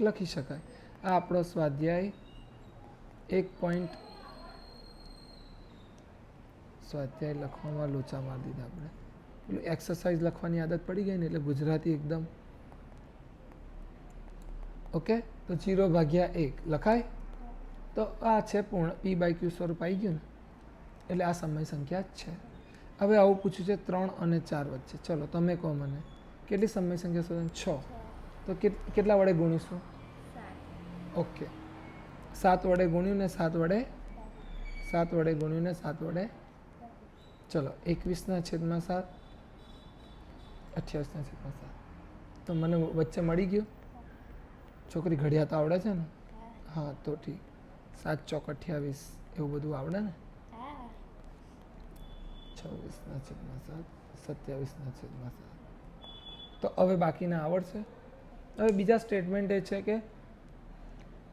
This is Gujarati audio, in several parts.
લખી શકાય. આ આપણો સ્વાધ્યાય 1. સ્વાધ્યાય લખવામાં લોચા મારી દીધા આપણે. પેલું એક્સરસાઇઝ લખવાની આદત પડી ગઈ ને એટલે ગુજરાતી એકદમ ઓકે. તો 0/1 લખાય. તો આ છે પૂર્ણ p/q સ્વરૂપ આવી ગયું ને એટલે આ સમય સંખ્યા જ છે. હવે આવું પૂછ્યું છે 3 અને 4 વચ્ચે. ચલો તમે કહો મને કેટલી સમય સંખ્યા શોધો? 6. તો કેટલા વડે ગુણીશું? ઓકે 7 વડે ગુણ્યું ને 7 વડે 7 વડે ગુણ્યું ને 7 વડે ચલો 21/7 28/7. તો મને વચ્ચે મળી ગયું. છોકરી ઘડિયાળ તો આવડે છે ને? હા તો ઠીક. 7 ચોક 28 એવું બધું આવડે ને? 26/7 27/7. તો હવે બાકીના આવડશે. હવે બીજા સ્ટેટમેન્ટ એ છે કે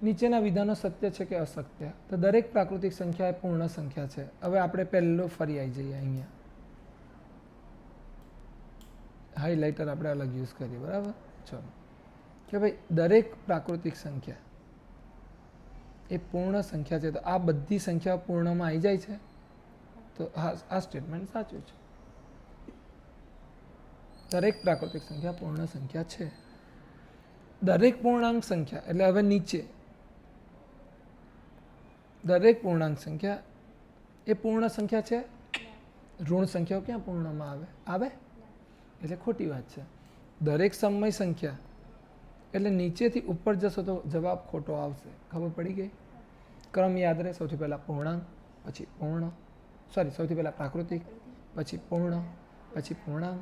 નીચેના વિધાનો સત્ય છે કે અસત્ય. તો દરેક પ્રાકૃતિક સંખ્યા એ પૂર્ણ સંખ્યા છે. હવે આપણે પહેલો ફરી આવી જઈએ અહીંયા. હાઇલાઇટર આપણે અલગ યુઝ કરીએ બરાબર. ચલો કે ભાઈ દરેક પ્રાકૃતિક સંખ્યા એ પૂર્ણ સંખ્યા છે. તો આ બધી સંખ્યાઓ પૂર્ણમાં આવી જાય છે. તો આ સ્ટેટમેન્ટ સાચું છે. દરેક પ્રાકૃતિક સંખ્યા પૂર્ણ સંખ્યા છે. દરેક પૂર્ણાંક સંખ્યા એટલે હવે નીચે દરેક પૂર્ણાંક સંખ્યા એ પૂર્ણ સંખ્યા છે. ઋણ સંખ્યાઓ ક્યાં પૂર્ણમાં આવે? આવે એટલે ખોટી વાત છે. દરેક સમય સંખ્યા એટલે નીચેથી ઉપર જશો તો જવાબ ખોટો આવશે. ખબર પડી ગઈ? ક્રમ યાદ રહે. સૌથી પહેલાં પૂર્ણાંક, પછી પૂર્ણ સૌથી પહેલાં પ્રાકૃતિક, પછી પૂર્ણ, પછી પૂર્ણાંક,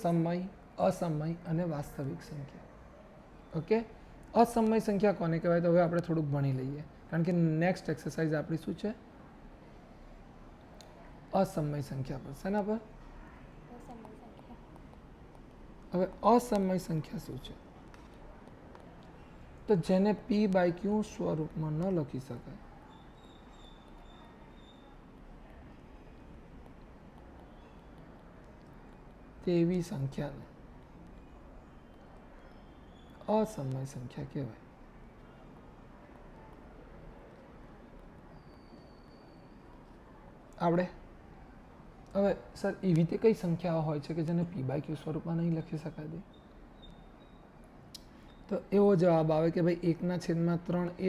સમય, અસમય અને વાસ્તવિક સંખ્યા. ઓકે. અસમય સંખ્યા કોને કહેવાય? તો હવે આપણે થોડુંક ભણી લઈએ કારણ કે નેક્સ્ટ એક્સરસાઇઝ આપણી શું છે? અસમય સંખ્યા પર. શેના પર? હવે અસમય સંખ્યા શું છે? તો જેને p/q સ્વરૂપમાં ન લખી શકાય. તેવી સંખ્યાને અસમય સંખ્યા કહેવાય. આવડે? હવે સર એવી રીતે કઈ સંખ્યાઓ હોય છે કે જેને p/q સ્વરૂપમાં નહીં લખી શકાય? તો એવો જવાબ આવે કે ભાઈ 1/3 એ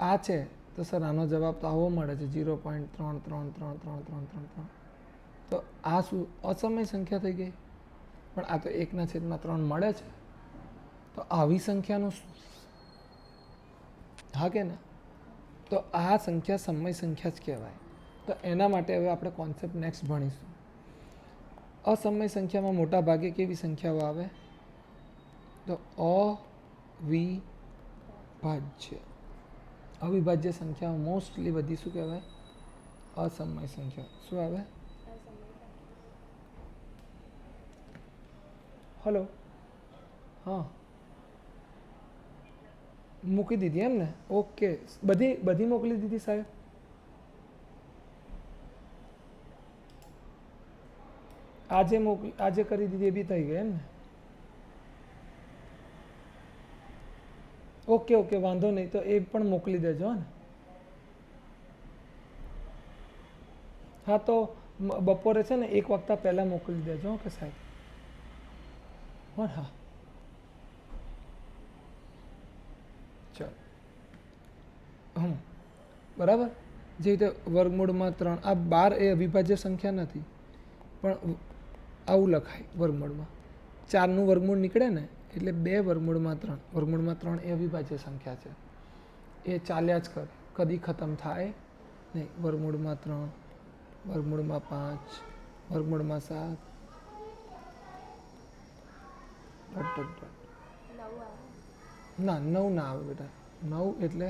આ છે. તો સર આનો જવાબ તો આવો મળે છે 0.3333333. તો આ શું અસમય સંખ્યા થઈ ગઈ? પણ આ તો 1/3 મળે છે. તો આવી સંખ્યાનું હા કે ના? તો આ સંખ્યા સમય સંખ્યા જ કહેવાય. તો એના માટે હવે આપણે કોન્સેપ્ટ નેક્સ્ટ ભણીશું. અસમય સંખ્યામાં મોટા ભાગે કેવી સંખ્યાઓ આવે? તો અવિભાજ્ય. અવિભાજ્ય સંખ્યાઓ મોસ્ટલી બધી શું કહેવાય? અસમય સંખ્યા. શું આવે? હલો હા મૂકી દીધી એમ ને? ઓકે. બધી મોકલી દીધી સાહેબ? આજે કરી દીધી એ બી થઈ ગઈ એમ ને? ઓકે ઓકે વાંધો નહીં. તો એ પણ મોકલી દેજો ને. હા તો બપોરે છે ને 1 વાગતા પહેલાં મોકલી દેજો કે સાહેબ. હા ચાલો બરાબર. જે રીતે વર્ગમૂળમાં 3 આ 12 એ અવિભાજ્ય સંખ્યા નથી પણ આવું લખાય વર્ગમૂળમાં. 4નું વર્ગમૂળ નીકળે ને એટલે 2 વર્ગમૂળમાં 3. વર્ગમૂળમાં 3 એ અવિભાજ્ય સંખ્યા છે. એ ચાલ્યા જ કરે, કદી ખતમ થાય નહીં. વર્ગમૂળમાં 3, વર્ગમૂળમાં 5, વર્ગમૂળમાં 7 ના 9 ના આવે બેટા. 9 એટલે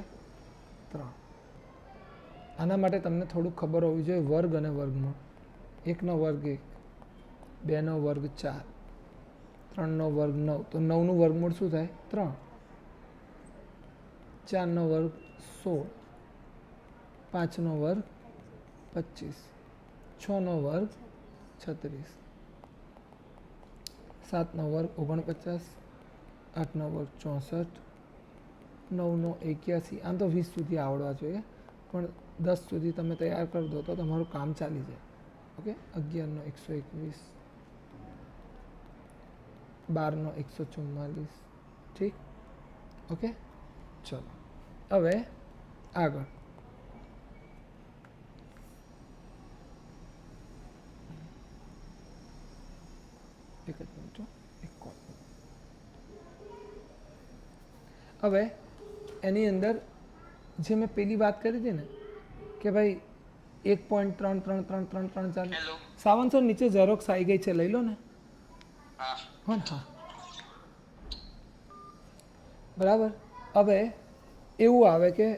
3. આના માટે તમને થોડુંક ખબર હોવી જોઈએ વર્ગ અને વર્ગમૂળ. 1નો વર્ગ 1, 2નો વર્ગ 4, 3નો વર્ગ 9. તો 9નું વર્ગમૂળ શું થાય? 3. 4નો વર્ગ 16, 5નો વર્ગ 25, 6નો વર્ગ 36, 7નો વર્ગ 49, 8નો વર્ગ 64, 9 × 81, આમ તો 20 સુધી આવડવા જોઈએ, પણ 10 સુધી તમે તૈયાર કરી દો તો તમારું કામ ચાલી જાય. ઓકે, 11 × 121, 12 × 144. ઠીક, ઓકે. ચલો હવે આગળ. એક જ મિનિટ, એક કોલ. હવે એની અંદર જે મેં પેલી વાત કરી હતી ને કે ભાઈ 1.33333 ચાલે. સાવન સર નીચે ઝેરોક્સ આવી ગઈ છે, લઈ લો ને. હા, બરાબર. હવે એવું આવે કે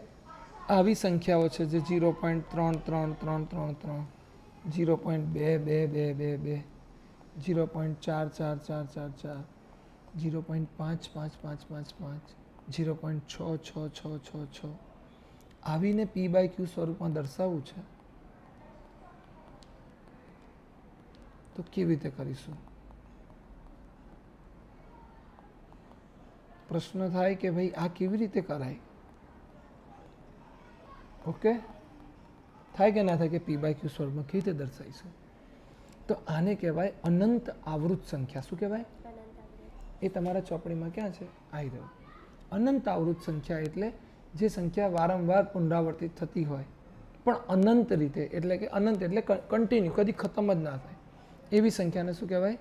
આવી સંખ્યાઓ છે જે 0.33333, 0.22222, 0.44444, 0.55555, 0.66666 આવીને P/Q સ્વરૂપમાં દર્શાવવું છે તો કેવી રીતે કરીશું? પ્રશ્ન થાય કે ભાઈ આ કેવી રીતે કરાય? ઓકે, થાય કે ના થાય કે P/Q સ્વરૂપમાં કેવી રીતે દર્શાવીશું? તો આને કહેવાય અનંત આવૃત સંખ્યા. શું કહેવાય? એ તમારા ચોપડીમાં ક્યાં છે? આવી રહ્યો. અનંત આવૃત સંખ્યા એટલે જે સંખ્યા વારંવાર પુનરાવર્તિત થતી હોય પણ અનંત રીતે, એટલે કે અનંત એટલે કન્ટિન્યુ, કદી ખતમ જ ના થાય એવી સંખ્યાને શું કહેવાય?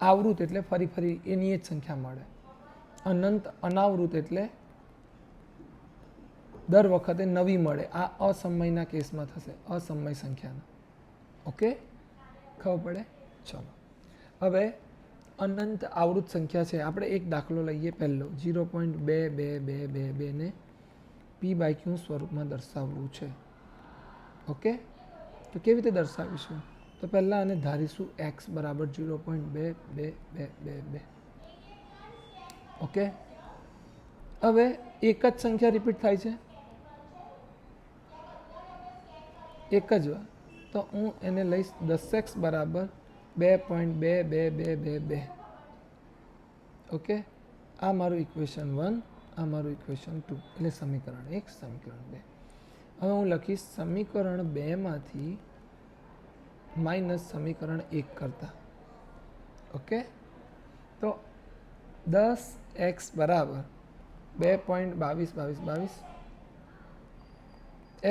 આવૃત એટલે ફરી ફરી એની જ સંખ્યા મળે. અનંત અનાવૃત એટલે દર વખતે નવી મળે. આ અસમયના કેસમાં થશે, અસમય સંખ્યાના. ઓકે, ખબર પડે? ચલો હવે અનંત આવૃત સંખ્યા છે. આપણે એક દાખલો લઈએ પહેલો, 0.2222 ને P/Q સ્વરૂપમાં દર્શાવવું છે. ઓકે, તો કેવી રીતે દર્શાવીશું? તો પહેલાં આને ધારીશું x બરાબર 0.2222. ઓકે, હવે એક જ સંખ્યા રિપીટ થાય છે, એક જ વાર. તો હું એને લઈશ 10x બરાબર 2.2222. ઓકે, આ મારું ઇક્વેશન 1, આ મારું ઇક્વેશન 2, એટલે સમીકરણ 1, સમીકરણ 2. હવે હું લખીશ સમીકરણ 2 માંથી માઇનસ સમીકરણ 1 કરતા. ઓકે, તો 10x બરાબર 2.2222,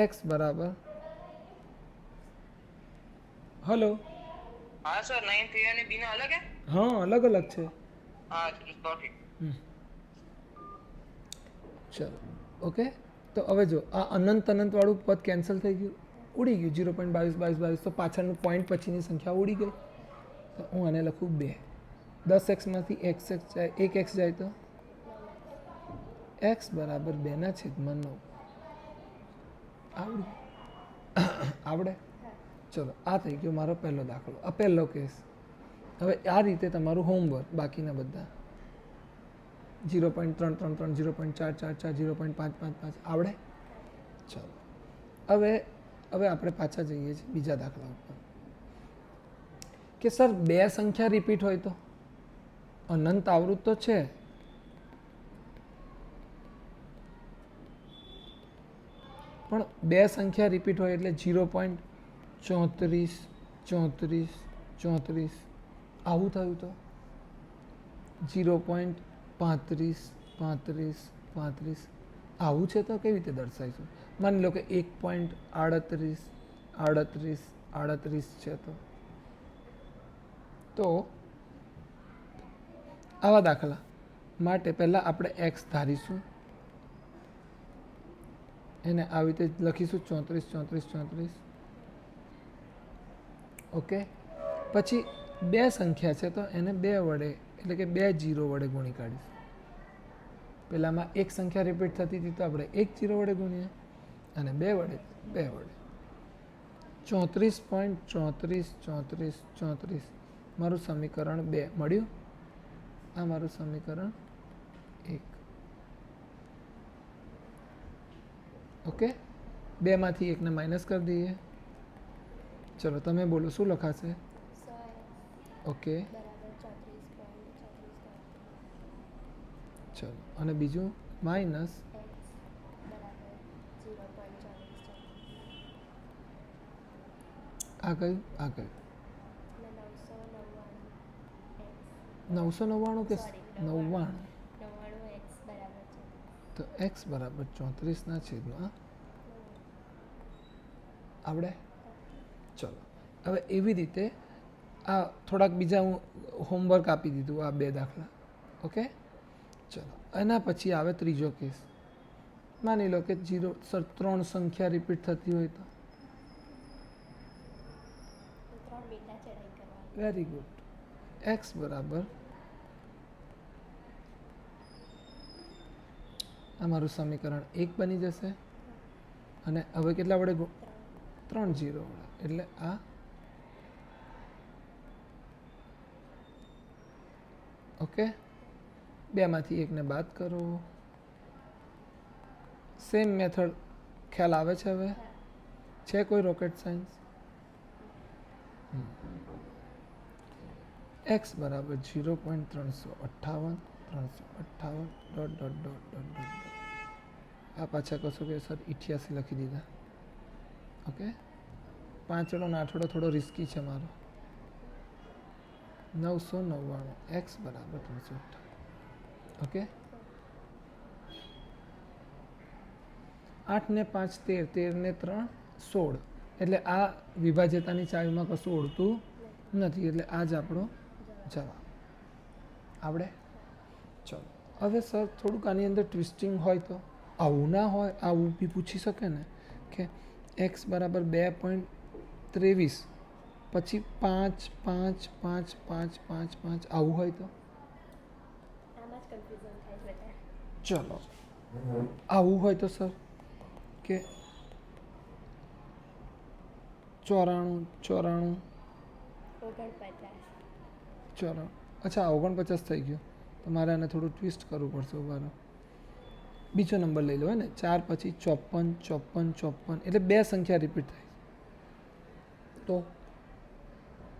x બરાબર, હલો, હા સર, 9 3 અને b ના અલગ હે? હા, અલગ અલગ છે. હા સોરી. ચલો ઓકે, તો હવે જો આ અનંત અનંત વાળું પદ કેન્સલ થઈ ગયું, ઉડી ગયું. 0.2222, તો પાછળનું પોઈન્ટ પછીની સંખ્યા ઉડી ગઈ. તો હું આને લખું 2. 10x માંથી x જાય, 1x જાય તો x બરાબર 2/9. આવડે? આવડે? ચલો, આ થઈ ગયો મારો પહેલો દાખલો, આ પહેલો કેસ. હવે આ રીતે તમારું હોમવર્ક, બાકીના બધા 0.333, 0.444, 0.555 આવડે? ચલો હવે આપણે પાછા જઈએ છીએ બીજા દાખલા ઉપર કે સર બે સંખ્યા રિપીટ હોય તો અનંત આવૃત તો છે, પણ બે સંખ્યા રિપીટ હોય એટલે 0.34 આવું થયું તો 0.35 આવું છે તો કેવી રીતે દર્શાવીશું? માની લો કે 1.38 છે તો આવા દાખલા માટે પહેલાં આપણે x ધારીશું, એને આવી રીતે લખીશું 34. ઓકે, પછી બે સંખ્યા છે તો એને 2 વડે, એટલે કે 2 0 વડે ગુણી કાઢીશું. પહેલામાં એક સંખ્યા રિપીટ થતી હતી તો આપણે 1 0 વડે ગુણીએ, અને 2 વડે 2 વડે. 34 મારું સમીકરણ 2 મળ્યું. આ મારું સમીકરણ 1. ઓકે, 2 માંથી 1 ને માઇનસ કરી દઈએ. ચલો તમે બોલો શું લખાશે? ઓકે, ચલો અને બીજું માઇનસ આ કયું આ કયું 999 કે 99 તો x બરાબર 34 છેદમાં આવડે. ચલો હવે એવી રીતે આ થોડાક બીજા હું હોમવર્ક આપી દીધું આ બે દાખલા. ઓકે ચલો એના પછી આવે ત્રીજો કેસ. માની લો કે 3 સંખ્યા રિપીટ થતી હોય તો વેરી ગુડ. x બરાબર અમારું સમીકરણ 1 બની જશે અને હવે કેટલા વડે 3 0 વડે એટલે આ ઓકે. બેમાંથી એકને બાદ કરો. સેમ મેથડ ખ્યાલ આવે છે હવે છે કોઈ રોકેટ સાયન્સ. x બરાબર 0.358 dot dot dot dot dot. આ પાછા કશો કે સર 88 લખી દીધા. ઓકે 5 વડો 8 વડો થોડો રિસ્કી છે મારો. 999 x બરાબર 358. ઓકે 8 ને 5 13, 13 ને 3 16 એટલે આ વિભાજ્યતાની ચાવીમાં કશું ઓળતું નથી એટલે આ જ આપણો જવાબ. આવડે. ચલો હવે સર થોડુંક આની અંદર ટ્વિસ્ટિંગ હોય તો આવું ના હોય આવું બી પૂછી શકે ને કે x બરાબર 2.23 પછી 5 5 5 5 5 5 આવું હોય તો ચલો આવું હોય તો સર કે 94 94 94. અચ્છા 49 થઈ ગયું તો મારે આને થોડું ટ્વિસ્ટ કરવું પડશે. ઉભારો બીજો નંબર લઈ લો હે ને 4 પછી 54 54 54 એટલે બે સંખ્યા રિપીટ થાય તો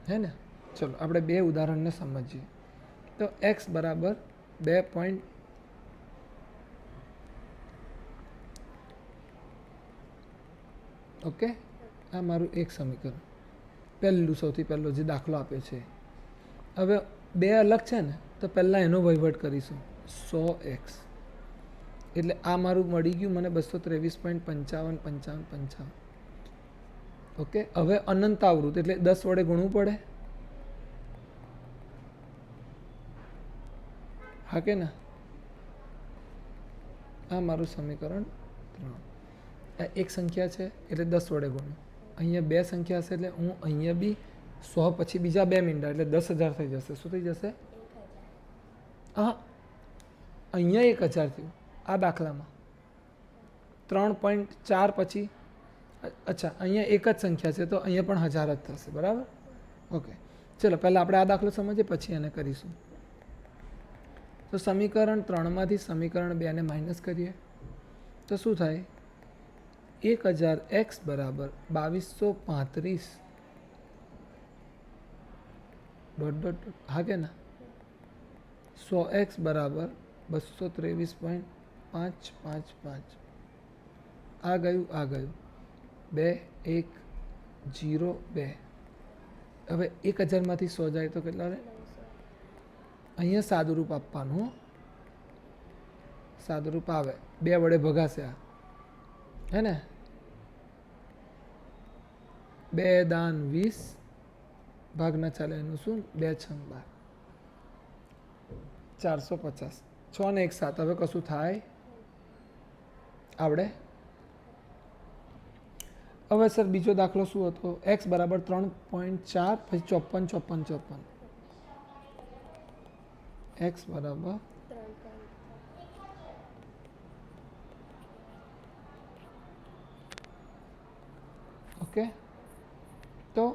હે ને. ચલો આપણે બે ઉદાહરણને સમજીએ. તો x બરાબર 2. ઓકે આ મારું એક સમીકરણ પહેલું સૌથી પહેલો જે દાખલો આપ્યો છે. હવે બે અલગ છે ને તો પહેલાં એનો વહીવટ કરીશું 100x એટલે આ મારું મળી ગયું મને 223.555555. ઓકે હવે અનંત આવૃત એટલે 10 વડે ગુણવું પડે. હા કે ના. આ મારું સમીકરણ 3. આ એક સંખ્યા છે એટલે 10 વડે ગુણ્યું. અહીંયા બે સંખ્યા હશે એટલે હું અહીંયા બી 100 પછી બીજા 2 મીંડા એટલે 10,000 થઈ જશે. શું થઈ જશે? હા અહીંયા 1000 થયું આ દાખલામાં. 3.4 પછી અચ્છા અહીંયા એક જ સંખ્યા છે તો અહીંયા પણ 1000 જ થશે. બરાબર. ઓકે ચલો પહેલાં આપણે આ દાખલો સમજીએ પછી એને કરીશું. તો સમીકરણ 3માંથી સમીકરણ 2ને માઇનસ કરીએ તો શું થાય? 1000x બરાબર 2235 ડોટ ડોટ ડોટ. હા કે ના. 100x બરાબર 223.555. આ ગયું આ ગયું 2 1 0 2. હવે 1000માંથી 100 જાય તો કેટલા રહે? અહીંયા સાદુરૂપ આપવાનું. સાદુરૂપ આવે 2 વડે ભગાશે આ હે ને. 2 દાન 20 ભાગ ના ચાલે એનું શું 2 6 12 450. 6 ને 1 7. હવે કશું થાય આવડે. હવે સર બીજો દાખલો શું હતો? x બરાબર 3.4 પછી 54 54 54. x બરાબર ઓકે તો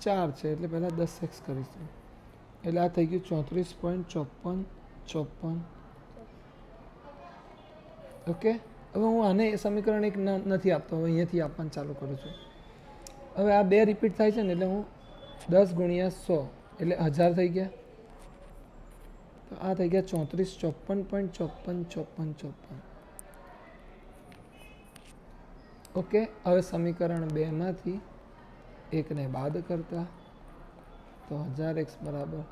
4 છે એટલે પહેલાં 10x કરીશું એટલે આ થઈ ગયું 34.54 ઓકે. હવે હું આને સમીકરણ એક નથી આપતો હવે અહીંયાથી આપવાનું ચાલુ કરું છું. હવે આ બે રિપીટ થાય છે ને એટલે હું 10 ગુણ્યા 100 એટલે 1000 થઈ ગયા. તો આ થઈ ગયા 34, 54.545454. ઓકે, હવે સમીકરણ 2માંથી એકને બાદ કરતા તો 1000x બરાબર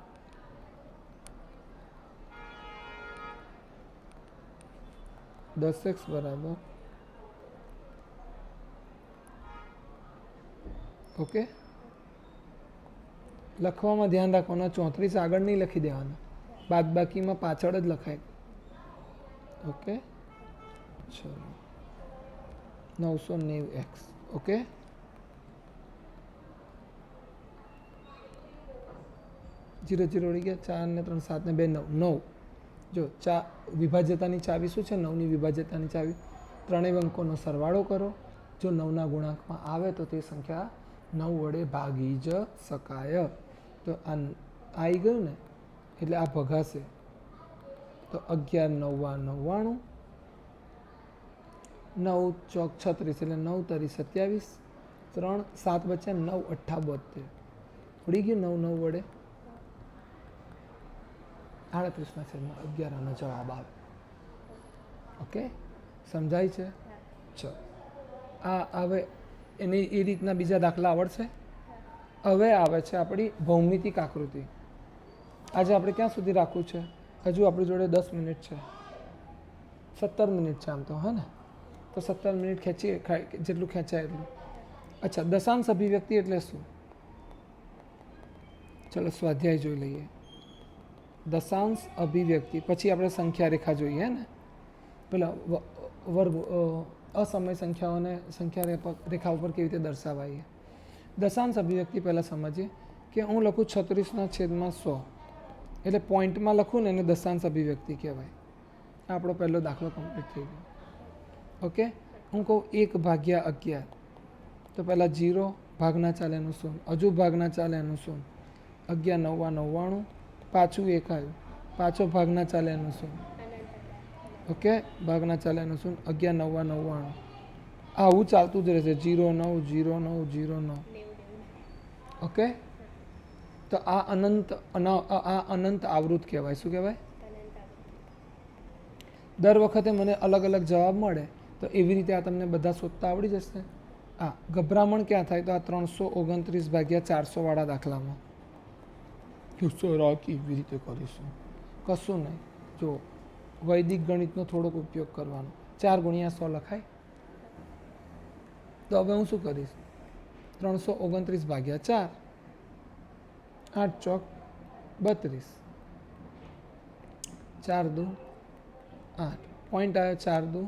10x બરાબર ઓકે. લખવામાં ધ્યાન રાખવાનું, 34 આગળ નહીં લખી દેવાના, બાદ બાકીમાં પાછળ જ લખાય. ઓકે, ચલો 990x. ઓકે, જીરો જીરો ઉડી ગયા, 4 ને 3 7 ને 2 9 9. જો વિભાજ્યતાની ચાવી શું છે? 9ની વિભાજ્યતાની ચાવી ત્રણેય અંકોનો સરવાળો કરો. જો 9ના ગુણાંકમાં આવે તો તે સંખ્યા 9 વડે ભાગી જ શકાય. તો આ આવી ગયું ને, એટલે આ ભગાશે. તો 11 9 99, 9 ચોક 36 એટલે 9 તરી 27, 3 7 બચ્યા 9 8 72. ઉડી ગયું 9 9 વડે 38/11 આનો જવાબ આવે. ઓકે, સમજાય છે? ચલો, આ હવે એની એ રીતના બીજા દાખલા આવડશે. હવે આવે છે આપણી ભૌમિતિક આકૃતિ. આજે આપણે ક્યાં સુધી રાખવું છે? હજુ આપણી જોડે 10 મિનિટ છે, 17 મિનિટ છે આમ તો, હે ને? તો 17 મિનિટ ખેંચીએ, જેટલું ખેંચાય એટલું. અચ્છા, દશાંશ અભિવ્યક્તિ એટલે શું? ચલો સ્વાધ્યાય જોઈ લઈએ. દશાંશ અભિવ્યક્તિ પછી આપણે સંખ્યા રેખા જોઈએ ને, પેલા વર્ગ અસમય સંખ્યાઓને સંખ્યા રેખા ઉપર કેવી રીતે દર્શાવાય. દશાંશ અભિવ્યક્તિ પહેલાં સમજીએ કે હું લખું 36/100, એટલે પોઈન્ટમાં લખું ને એને દશાંશ અભિવ્યક્તિ કહેવાય. આપણો પહેલો દાખલો કમ્પ્લીટ થઈ ગયો. ઓકે, હું કહું 1/11, તો પહેલાં 0 ભાગના ચાલે એનું 0, હજુ ભાગના ચાલે એનું 0, 11 9 99, પાછું 1 આવ્યું, પાછો ભાગના ચાલે એનું 0. ઓકે, ભાગના ચાલે એનું 0, 11 9 99. આવું ચાલતું જ રહેશે, 0 9 0 9 0 9. ઓકે, તો આ અનંત આવૃત કહેવાય. શું કહેવાય? દર વખતે મને અલગ અલગ જવાબ મળે તો એવી રીતે આ તમને બધા શોધતા આવડી જશે. ગભરામણ ક્યાં થાય? તો આ 329/400 વાળા દાખલામાં કેવી રીતે કરીશું? કશું નહીં, જો વૈદિક ગણિતનો થોડોક ઉપયોગ કરવાનો. 4 × 100 લખાય. તો હવે હું શું કરીશ? 329/4, 8 ચોક 32, 4 દુ 8, પોઈન્ટ આવ્યો 4 દુ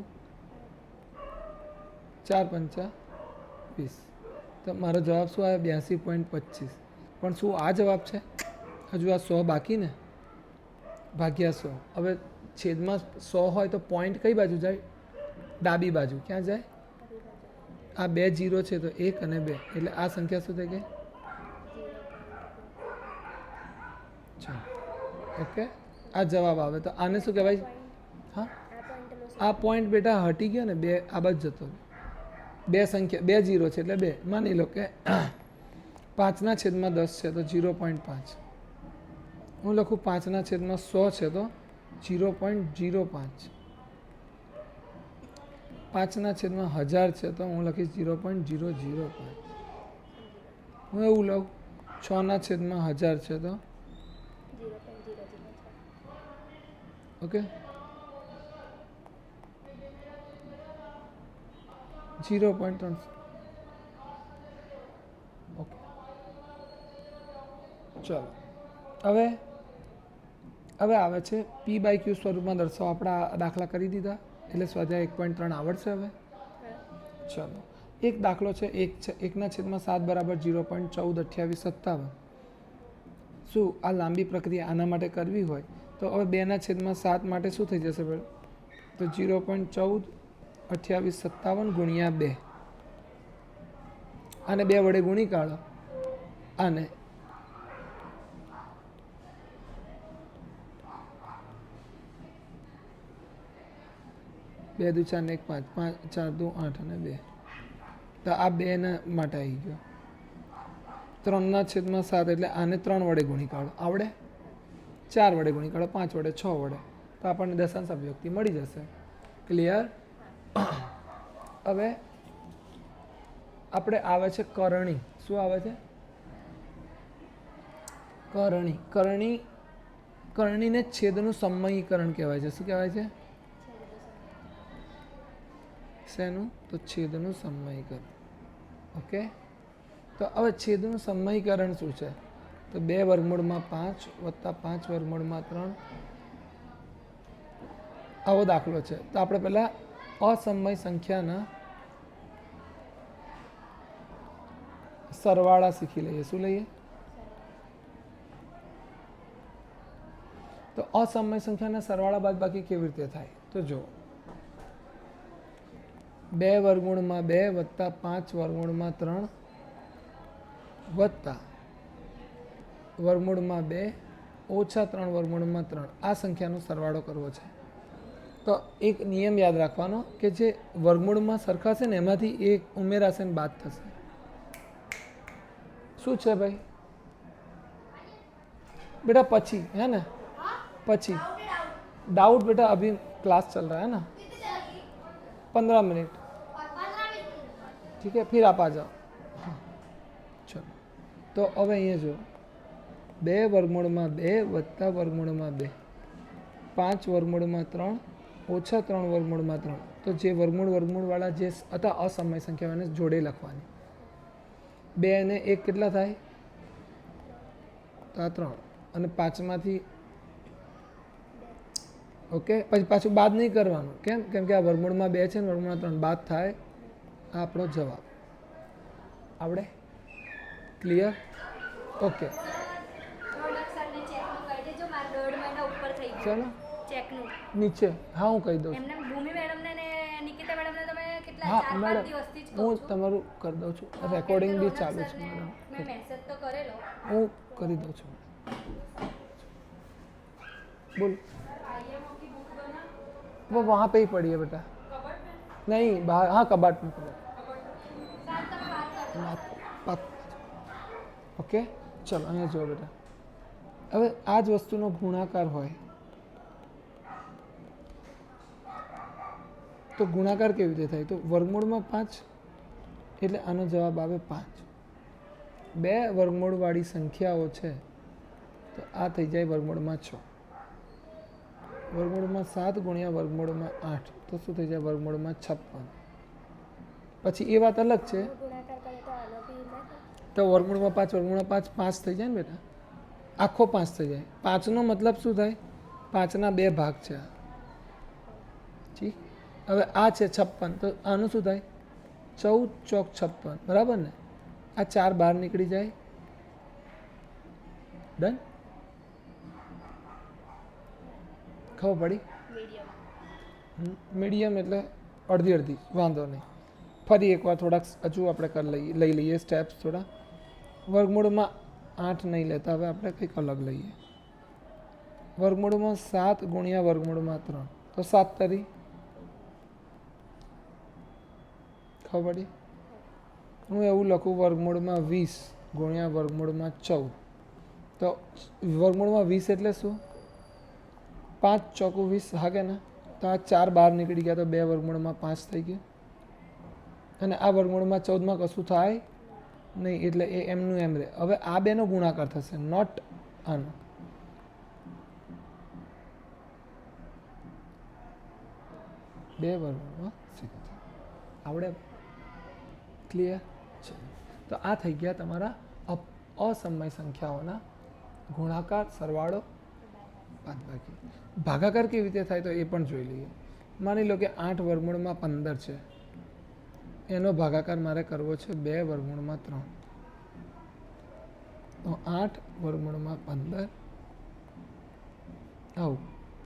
4 પંચા 20. તો મારો જવાબ શું આવ્યો? 82.25. પણ શું આ જવાબ છે? હજુ આ 100 બાકી ને, ભાગ્યા 100. હવે છેદમાં 100 હોય તો પોઈન્ટ કઈ બાજુ જાય? ડાબી બાજુ. ક્યાં જાય? આ 2 0 છે તો 1 અને 2, એટલે આ સંખ્યા શું થઈ ગઈ? ચાલો, ઓકે, આ જવાબ આવે. તો આને શું કહેવાય? હા, આ પોઈન્ટ બેટા હટી ગયો ને, 2 આ બાજુ જતો. 2 સંખ્યા 2 0 છે એટલે 2. માની લો કે 5/10 છે તો 0.5. હું લખું 5/100 છે તો 0.05. 5/1000 છે તો હું લખીશ 0.005. હું એવું લઉં 6/1000 છે તો ઓકે 0.3. ઓકે, ચલો હવે આવે છે P/Q સ્વરૂપમાં દર્શાવો. આપણા દાખલા કરી દીધા એટલે સ્વાધ્યાય 1.3 આવડશે. હવે ચલો, એક દાખલો છે 1/7 બરાબર 0.142857. શું આ લાંબી પ્રક્રિયા આના માટે કરવી હોય તો હવે 2/7 માટે શું થઈ જશે? તો 0.142857 ગુણ્યા 2. આને 2 વડે ગુણી કાઢો. આને 2 દુ 4 ને 1 5, 4 દુ 8 અને 2. તો આ 2 માટે આવી ગયો. 3/7 એટલે આને 3 વડે ગુણી કાઢો. આવડે? 4 વડે ગુણી કાઢો, 5 વડે, 6 વડે, તો આપણને દશાંશ અભિવ્યક્તિ મળી જશે. ક્લિયર? હવે આપણે આવે છે કરણી. શું આવે છે? કરણી. કરણીને છેદનું સમયીકરણ કહેવાય છે. શું કહેવાય છે? શેનું? તો છેદનું સમયીકરણ. ઓકે, તો હવે છેદનું સમયીકરણ શું છે? તો 2 વર્ગમૂળમાં 5 વત્તા 5 વર્ગમૂળમાં 3. આવો દાખલો છે. તો આપણે પહેલાં અસમય સંખ્યાના સરવાળા શીખી લઈએ. શું લઈએ? તો અસમય સંખ્યાના સરવાળા બાદબાકી કેવી રીતે થાય? તો જો 2 વર્ગમૂળમાં 2 વત્તા 5 વર્ગમૂળમાં 3 વત્તા વર્ગમૂળમાં 2 ઓછા 3 વર્ગમૂળમાં 3 આ સંખ્યાનો સરવાળો કરવો છે. તો એક નિયમ યાદ રાખવાનો કે જે વર્ગમૂળમાં સરખા છે ને એમાંથી એક ઉમેરાશે ને બાદ થશે. શું છે ભાઈ? बेटा પછી है ना, પછી डाउट बेटा अभी क्लास चल रहा है ना, 15 मिनट, ठीक है, फिर आप आ जाओ. हाँ चलो, तो अब અહીંયા જો 2 વર્ગમૂળમાં 2 વત્તા વર્ગમૂળમાં 2 5 વર્ગમૂળમાં 3 ઓછા 3 વર્ગમૂળમાં 3. તો જે વર્ગમૂળવાળા જે હતા અસમય સંખ્યાઓ એને જોડે લખવાની. 2 અને 1 કેટલા થાય? તો આ 3 અને 5માંથી ઓકે, પછી પાછું બાદ નહીં કરવાનું. કેમ? કેમ કે આ વર્ગમૂળમાં 2 છે ને વર્ગમૂળમાં 3 બાદ થાય. આ આપણો જવાબ. આવડે? ક્લિયર? ઓકે, ચલો નીચે. હા, હું કહી દઉં છું. હા મેડમ, હું તમારું કરી દઉં છું. રેકોર્ડિંગ બી ચાલુ છે મેડમ, હું કરી દઉં છું. बोल, वो वहाँ पे ही पड़ी है बेटा. नहीं बाहर, हाँ कबाट में पड़ा. ओके चलो અહીંયા જો બેટા. હવે આ જ વસ્તુનો ગુણાકાર હોય તો ગુણાકાર કેવી રીતે થાય? તો વર્ગમૂળમાં 5 એટલે આનો જવાબ આવે 5. 2 વર્ગમૂળવાળી સંખ્યાઓ છે તો આ થઈ જાય વર્ગમૂળમાં 6. વર્ગમૂળમાં 7 ગુણ્યા વર્ગમૂળમાં 8 તો શું થઈ જાય? વર્ગમૂળમાં 56. પછી એ વાત અલગ છે તો વર્ગમૂળમાં 5 વર્ગમૂળમાં 5 5 થઈ જાય ને બેટા, આખો 5 થઈ જાય. 5નો મતલબ શું થાય? 5ના 2 ભાગ છે. ઠીક, હવે આ છે 56 તો આનું શું થાય? 14 ચોક 56, બરાબર ને? આ 4 બહાર નીકળી જાય. ડન? ખબર પડી? મીડિયમ એટલે અડધી અડધી, વાંધો નહીં. ફરી એકવાર થોડાક હજુ આપણે લઈ લઈએ સ્ટેપ્સ થોડા. વર્ગમૂળમાં 8 નહીં લેતા, હવે આપણે કંઈક અલગ લઈએ. વર્ગમૂળમાં 7 ગુણ્યા વર્ગમૂળમાં 3 તો 7 તરી. ખબર પડી? હું એવું લખું વર્ગમૂળમાં 20 ગુણ્યા વર્ગમૂળમાં 14 તો વર્ગમૂળમાં 20 એટલે શું? 5 ચોકું 20 હા કે ના? તો આ 4 બહાર નીકળી ગયા તો 2 વર્ગમૂળમાં 5 થઈ ગયું. અને આ વર્ગમૂળમાં 14માં કશું થાય નહીં એટલે એ એમનું એમ રહે. હવે આ બેનો ગુણાકાર થશે, નોટ આનો. બે વર્ગમૂળમાં 70. આવડે? ક્લિયર? તો આ થઈ ગયા તમારા અસમય સંખ્યાઓના ગુણાકાર, સરવાળો, બાદબાકી. ભાગાકાર કેવી રીતે થાય તો એ પણ જોઈ લઈએ. માની લો કે 8 વર્ગમૂળમાં 15 છે, એનો ભાગાકાર મારે કરવો છે 2 વર્ગમૂળમાં 3. તો 8 વર્ગમૂળમાં 15 આવું.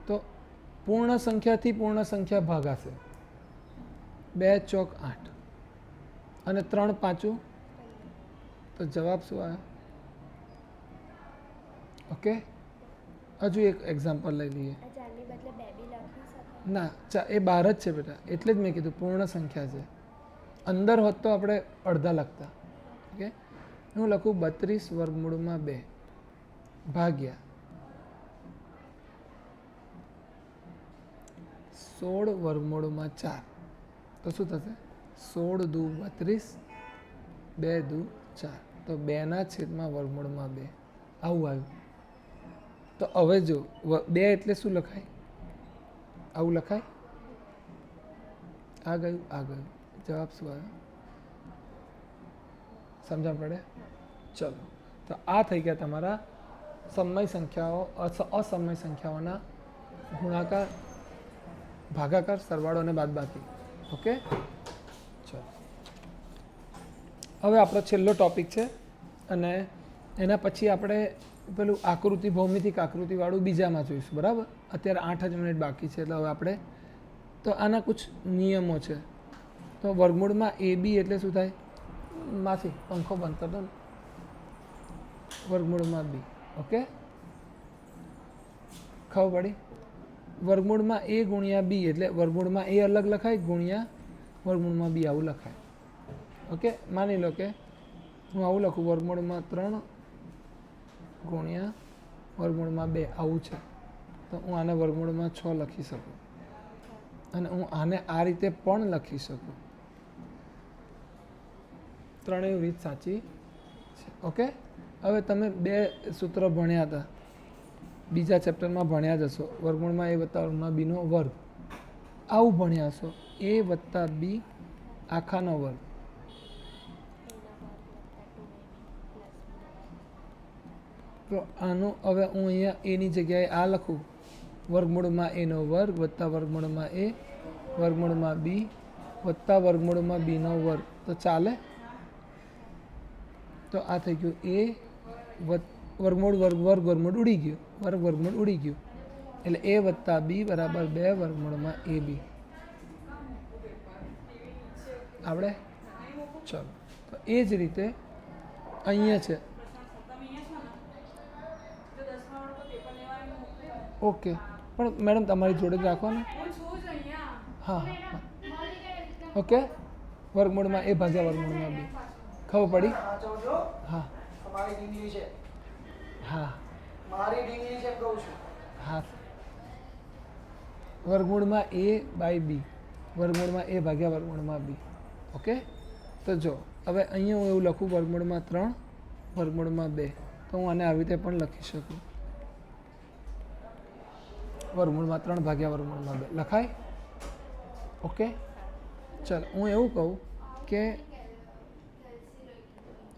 તો પૂર્ણ સંખ્યાથી પૂર્ણ સંખ્યા ભાગાશે. 2 ચોક 8 અને 3 પાંચું તો જવાબ શું આવ્યો? ઓકે, હજુ એક એક્ઝામ્પલ લઈ લઈએ. ના એ બહાર જ છે બેટા, એટલે જ મેં કીધું પૂર્ણ સંખ્યા છે. અંદર હોત તો આપણે અડધા લખતા. ઓકે, હું લખું 32 વર્ગમૂળમાં 2 ભાગ્યા 16 વર્ગમૂળમાં 4 તો શું થશે 16 દુ 32 2 દુ 4 તો 2 છેદમાં વર્ગમૂળમાં 2 આવું આવ્યું. તો હવે જો 2 એટલે શું લખાય આવું લખાય આ ગયું જવાબ શું આવ્યો સમજણ પડે. ચલો તો આ થઈ ગયા તમારા સમય સંખ્યાઓ અસમય સંખ્યાઓના ગુણાકાર ભાગાકાર સરવાળો અને બાદબાકી. ઓકે ચલો હવે આપણો છેલ્લો ટોપિક છે અને એના પછી આપણે પેલું આકૃતિ ભૌમિતિક આકૃતિવાળું બીજામાં જોઈશું. બરાબર અત્યારે 8 જ મિનિટ બાકી છે એટલે હવે આપણે તો આના કુછ નિયમો છે. તો વર્ગમૂળમાં એ બી એટલે શું થાય માથી પંખો બંધ કરી દો ને વર્ગમૂળમાં બી. ઓકે ખબર પડી. વર્ગમૂળમાં એ ગુણ્યા બી એટલે વર્ગમૂળમાં એ અલગ લખાય ગુણ્યા વર્ગમૂળમાં બી આવું લખાય. ઓકે માની લો કે હું આવું લખું વર્ગમૂળમાં 3 ગુણ્યા વર્ગમૂળમાં 2 આવું છે તો હું આને વર્ગમૂળમાં 6 લખી શકું અને હું આને આ રીતે પણ લખી શકું. ત્રણેય રીત સાચી છે. ઓકે હવે તમે 2 સૂત્ર ભણ્યા હતા બીજા ચેપ્ટરમાં ભણ્યા જ હશો વર્ગમૂળમાં એ વત્તા વર્ગમૂળમાં બીનો વર્ગ આવું ભણ્યા હશો એ વત્તા બી આખાનો વર્ગ. તો આનું હવે હું અહીંયા એની જગ્યાએ આ લખું વર્ગમૂળમાં એનો વર્ગ વત્તા વર્ગમૂળમાં એ વર્ગમૂળમાં બી વત્તા વર્ગમૂળમાં બીનો વર્ગ તો ચાલે. તો આ થઈ ગયું એ વર્ગમૂળ વર્ગમૂળ ઉડી ગયું વર્ગમૂળ ઉડી ગયું એટલે એ વત્તા બી બરાબર 2 વર્ગમૂળમાં એ બી આપણે. ચલો તો એ જ રીતે અહીંયા છે. ઓકે પણ મેડમ તમારી જોડે જ રાખો ને. હા હા ઓકે વર્ગમૂળમાં એ ભાગ્યા વર્ગમૂળમાં બી ખબર પડી. હા હા હા વર્ગમૂળમાં એ બાય બી વર્ગમૂળમાં એ ભાગ્યા વર્ગમૂળમાં બી. ઓકે તો જો હવે અહીંયા હું એવું લખું વર્ગમૂળમાં 3 વર્ગમૂળમાં 2 તો હું આને આવી રીતે પણ લખી શકું વર્ગમૂળમાં 3 ભાગ્યા વર્ગમૂળમાં 2 લખાય. ઓકે ચાલ હું એવું કહું કે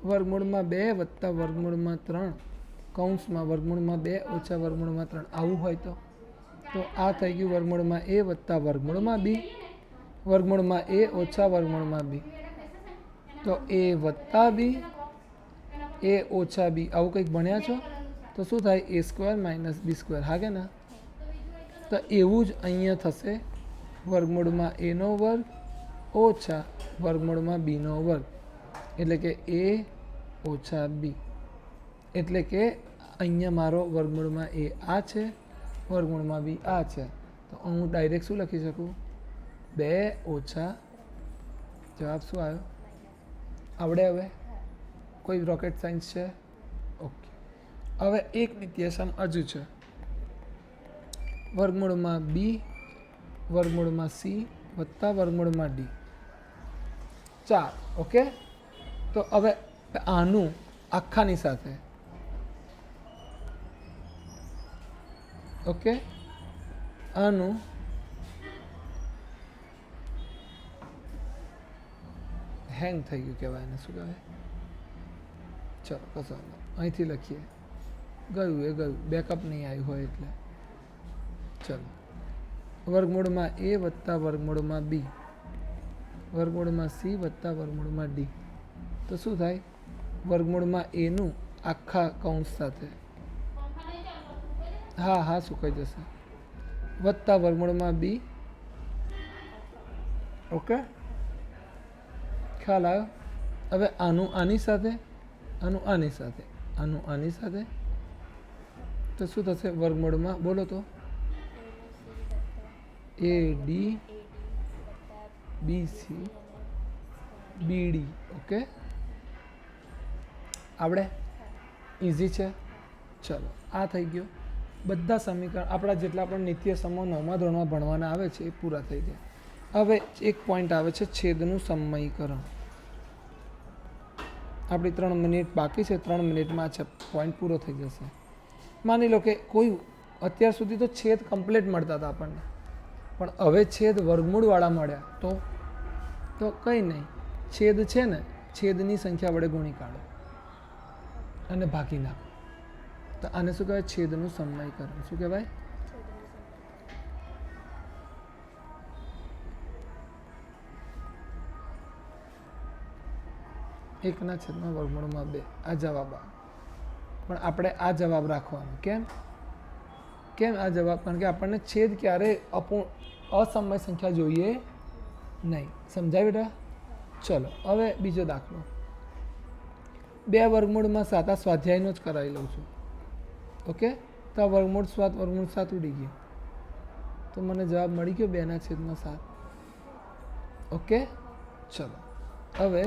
વર્ગમૂળમાં 2 વત્તા વર્ગમૂળમાં 3 કૌંસમાં વર્ગમૂળમાં 2 ઓછા વર્ગમૂળમાં 3 આવું હોય તો આ થઈ ગયું વર્ગમૂળમાં એ વત્તા વર્ગમૂળમાં બી વર્ગમૂળમાં એ ઓછા વર્ગમૂળમાં બી તો એ વત્તા બી એ ઓછા બી આવું કંઈક ભણ્યા છો તો શું થાય એ સ્ક્વેર માઇનસ બી સ્ક્વેર. હા કે ના. તો એવું જ અહીંયા થશે વર્ગમૂળમાં એનો વર્ગ ઓછા વર્ગમૂળમાં બીનો વર્ગ એટલે કે એ ઓછા બી એટલે કે અહીંયા મારો વર્ગમૂળમાં એ આ છે વર્ગમૂળમાં બી આ છે તો હું ડાયરેક્ટ શું લખી શકું 2 ઓછા જવાબ શું આવ્યો આવડે. હવે કોઈ રોકેટ સાયન્સ છે. ઓકે હવે એક નિત્યસમ હજુ છે વર્ગમૂળમાં બી વર્ગમૂળમાં સી વત્તા વર્ગમૂળમાં ડી 4. ઓકે તો હવે આનું આખાની સાથે ઓકે આનું હેંગ થઈ ગયું કહેવાય એને શું કહેવાય. ચલો કશો અહીંથી લખીએ ગયું બેકઅપ નહીં આવ્યું હોય એટલે. ચલો વર્ગમૂળમાં એ વત્તા વર્ગમૂળમાં બી વર્ગમૂળમાં સી વત્તા વર્ગમૂળમાં ડી તો શું થાય વર્ગમૂળમાં એનું આખા કૌંસ સાથે હા સુકાઈ જશે વત્તા વર્ગમૂળમાં બી. ઓકે ખ્યાલ આવ્યો. હવે આનું આની સાથે આનું આની સાથે આનું આની સાથે તો શું થશે વર્ગમૂળમાં બોલો તો A D B C B D. Okay આવડે ઇઝી છે. ચલો આ થઈ ગયો બધા સમીકરણ આપણા જેટલા પણ નિત્ય સમો 9મા ધોરણમાં ભણવાના આવે છે એ પૂરા થઈ ગયા. હવે એક પોઈન્ટ આવે છે છેદનું સમયીકરણ. આપણી 3 મિનિટ બાકી છે, 3 મિનિટમાં આ પોઈન્ટ પૂરો થઈ જશે. માની લો કે કોઈ અત્યાર સુધી તો છેદ કમ્પ્લીટ મળતા હતા આપણને, પણ હવે છેદ વર્ગમૂળવાળા મળ્યા તો કંઈ નહીં, છેદ છે ને છેદની સંખ્યા વડે ગુણી કાઢો અને ભાગી નાખો. તો આને શું કહેવાય? છેદનું સમયીકરણ. શું કહેવાય? એકના છેદમાં વર્ગમૂળમાં 2. આ જવાબ આવે. પણ આપણે આ જવાબ રાખવાનો. કેમ આ જવાબ? કારણ કે આપણને છેદ ક્યારે અસમય સંખ્યા જોઈએ નહીં. સમજાય બેટા? ચલો હવે બીજો દાખલો. 2 વર્ગમૂળમાં 7. આ સ્વાધ્યાયનો જ કરાવી લઉં છું. ઓકે, તો આ વર્ગમૂળ 7 ઉડી ગયો, તો મને જવાબ મળી ગયો 2/7. ઓકે, ચલો હવે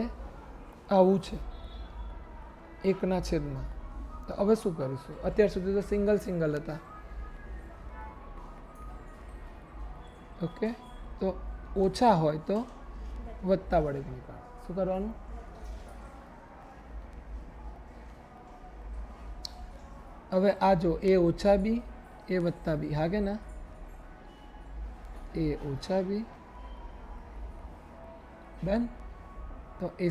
આવું છે 1/. તો હવે શું કરીશું? અત્યાર સુધી તો સિંગલ હતા. ઓકે, તો ઓછા હોય તો વત્તા વડે ગુણી કાઢો. શું કરવાનું? હવે આ જો a ઓછા b, a વત્તા b. હા કે ના? a ઓછા b ડન. તો a²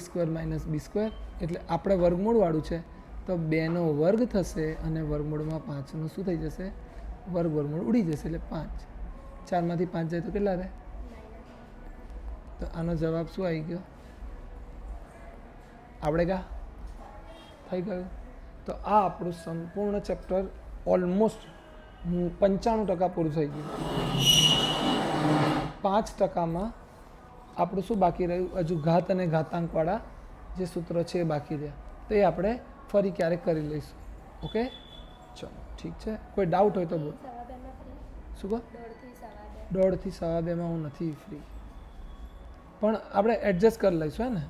- b², એટલે આપણે વર્ગમૂળવાળું છે તો 2નો વર્ગ થશે અને વર્ગમૂળમાં 5નું શું થઈ જશે? વર્ગમૂળ ઉડી જશે એટલે 5. 4માંથી 5 જાય તો કેટલા રહે? તો આનો જવાબ શું આવી ગયો? આપણે કા થઈ ગયું. તો આ આપણું સંપૂર્ણ ચેપ્ટર ઓલમોસ્ટ 95% પૂરું થઈ ગયું. 5%માં આપણું શું બાકી રહ્યું? હજુ ઘાત અને ઘાતાંકવાળા જે સૂત્રો છે એ બાકી રહ્યા. તો એ આપણે ફરી ક્યારેક કરી લઈશું. ઓકે, ચલો ઠીક છે. કોઈ ડાઉટ હોય તો બોલ. શું કહો? 1:30 થી 2:15 હું નથી ફ્રી, પણ આપણે એડજસ્ટ કરી લઈશું. હે ને?